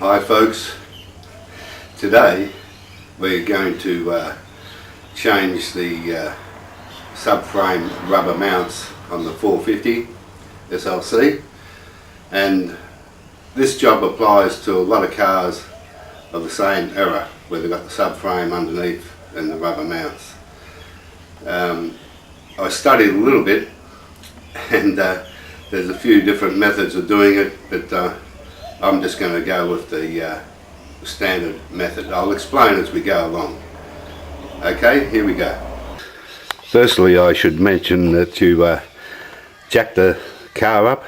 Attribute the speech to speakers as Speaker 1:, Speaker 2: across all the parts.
Speaker 1: Hi folks, today we're going to change the subframe rubber mounts on the 450 SLC, and this job applies to a lot of cars of the same era where they've got the subframe underneath and the rubber mounts. I studied a little bit, and there's a few different methods of doing it, but I'm just going to go with the standard method. I'll explain as we go along. Okay, here we go. Firstly, I should mention that you jack the car up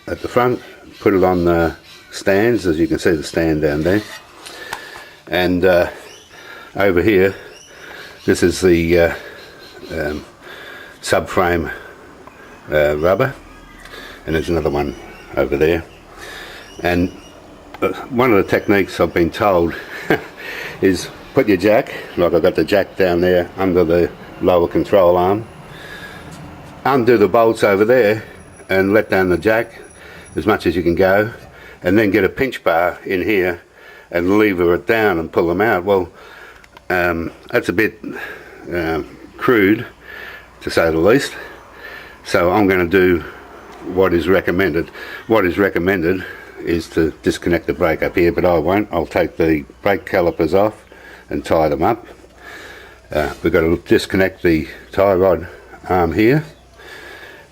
Speaker 1: at the front, put it on the stands, as you can see the stand down there, and over here this is the subframe rubber, and there's another one over there. And one of the techniques I've been told is put your jack, like I've got the jack down there under the lower control arm, undo the bolts over there and let down the jack as much as you can go, and then get a pinch bar in here and lever it down and pull them out. Well, that's a bit crude, to say the least, so I'm going to do what is recommended. What is recommended is to disconnect the brake up here, but I won't. I'll take the brake calipers off and tie them up. We've got to disconnect the tie rod arm here,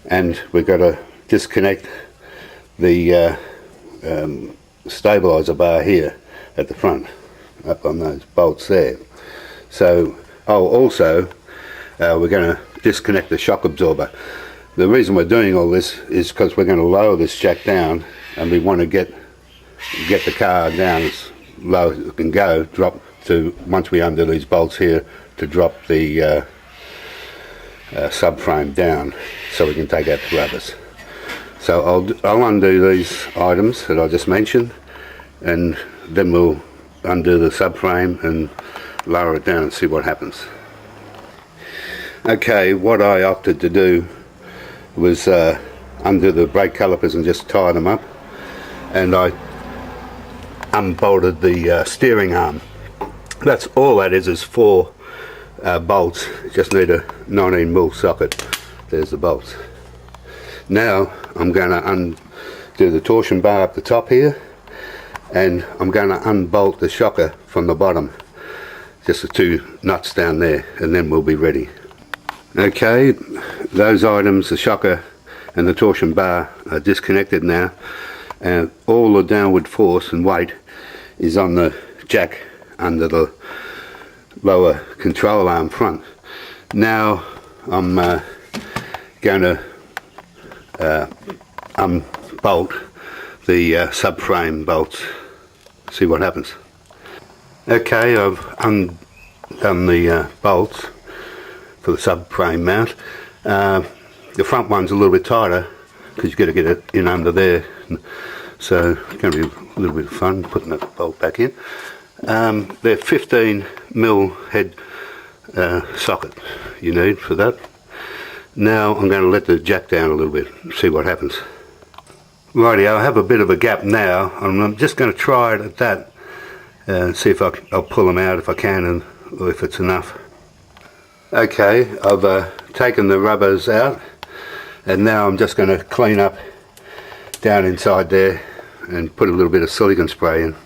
Speaker 1: and we've got to disconnect the stabilizer bar here at the front, up on those bolts there. So also we're going to disconnect the shock absorber. The reason we're doing all this is because we're going to lower this jack down, and we want to get the car down as low as it can go, drop to, once we undo these bolts here, to drop the subframe down so we can take out the rubbers. So I'll undo these items that I just mentioned, and then we'll undo the subframe and lower it down and see what happens. Okay, what I opted to do was undo the brake calipers and just tie them up, and I unbolted the steering arm. That's all that is 4 bolts. You just need a 19mm socket. There's the bolts. Now I'm going to undo the torsion bar up the top here, and I'm going to unbolt the shocker from the bottom, just the 2 nuts down there, and then we'll be ready. Okay, those items, the shocker and the torsion bar, are disconnected now, and all the downward force and weight is on the jack under the lower control arm front. Now I'm going to unbolt the subframe bolts, see what happens. Okay, I've undone the bolts for the subframe mount. The front one's a little bit tighter because you've got to get it in under there, so it's going to be a little bit of fun putting that bolt back in. They're 15mm head socket you need for that. Now I'm going to let the jack down a little bit, see what happens. Righty, I have a bit of a gap now, and I'm just going to try it at that and see if I'll pull them out if I can, and or if it's enough. Okay, I've taken the rubbers out, and now I'm just going to clean up down inside there and put a little bit of silicone spray in,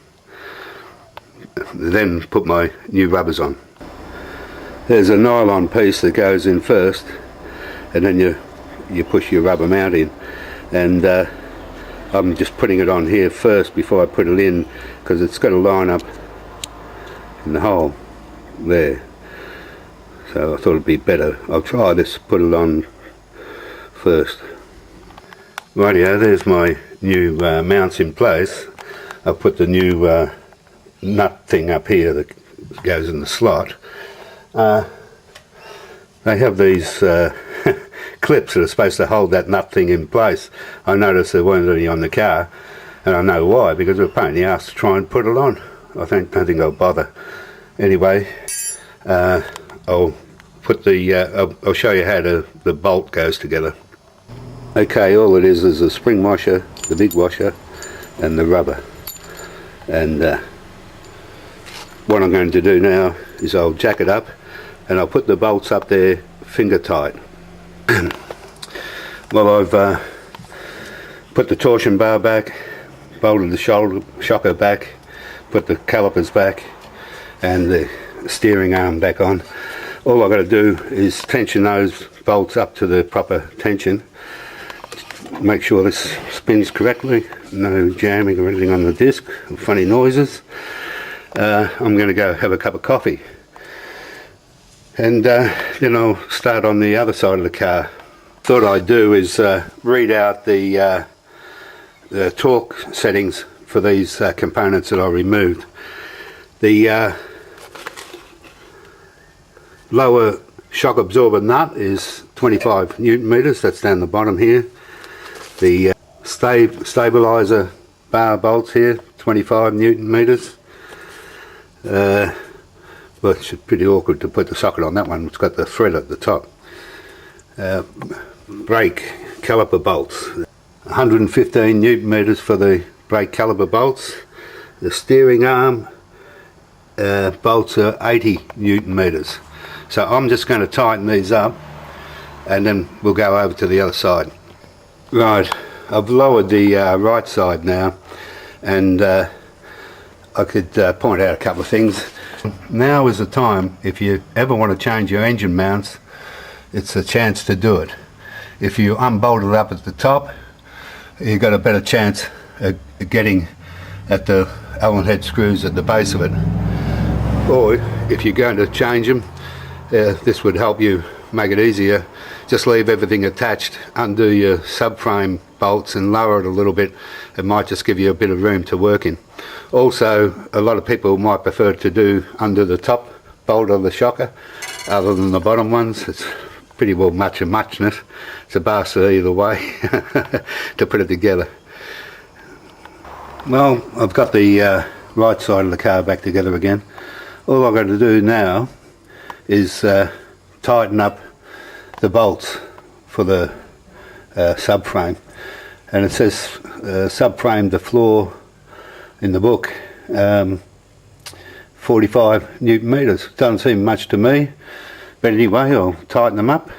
Speaker 1: then put my new rubbers on. There's a nylon piece that goes in first, and then you push your rubber mount in, and I'm just putting it on here first before I put it in, because it's got to line up in the hole there. So I thought it'd be better. I'll try this, put it on first. Rightio, there's my new mounts in place. I've put the new nut thing up here that goes in the slot. They have these clips that are supposed to hold that nut thing in place. I noticed there weren't any on the car, and I know why, because it was a pain in the ass to try and put it on. I don't think I'll bother. Anyway, I'll put the I'll show you how the bolt goes together. Okay, all it is a spring washer, the big washer, and the rubber. And what I'm going to do now is I'll jack it up and I'll put the bolts up there finger tight. Well, I've put the torsion bar back, bolted the shocker back, put the calipers back and the steering arm back on. All I've got to do is tension those bolts up to the proper tension. Make sure this spins correctly, no jamming or anything on the disc, funny noises. I'm going to go have a cup of coffee and then I'll start on the other side of the car. Thought I'd do is read out the torque settings for these components that I removed. The lower shock absorber nut is 25 Newton meters, that's down the bottom here. The stabilizer bar bolts here, 25 Newton meters. Well, it's pretty awkward to put the socket on that one, it's got the thread at the top. Brake caliper bolts, 115 Newton meters for the brake caliper bolts. The steering arm bolts are 80 Newton meters. So I'm just going to tighten these up and then we'll go over to the other side. Right, I've lowered the right side now, and I could point out a couple of things. Now is the time, if you ever want to change your engine mounts, it's a chance to do it. If you unbolt it up at the top, you've got a better chance of getting at the Allen head screws at the base of it. Or if you're going to change them, this would help you make it easier. Just leave everything attached, undo your subframe bolts and lower it a little bit. It might just give you a bit of room to work in. Also, a lot of people might prefer to do under the top bolt of the shocker other than the bottom ones. It's pretty well much of muchness. It's a bastard either way to put it together. Well, I've got the right side of the car back together again. All I've got to do now is tighten up the bolts for the subframe, and it says subframe to floor in the book 45 Newton meters. Doesn't seem much to me, but anyway, I'll tighten them up.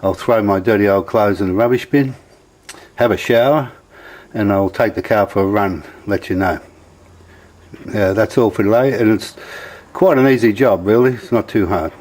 Speaker 1: I'll throw my dirty old clothes in the rubbish bin, have a shower, and I'll take the car for a run, let you know. That's all for today, and it's quite an easy job really, it's not too hard.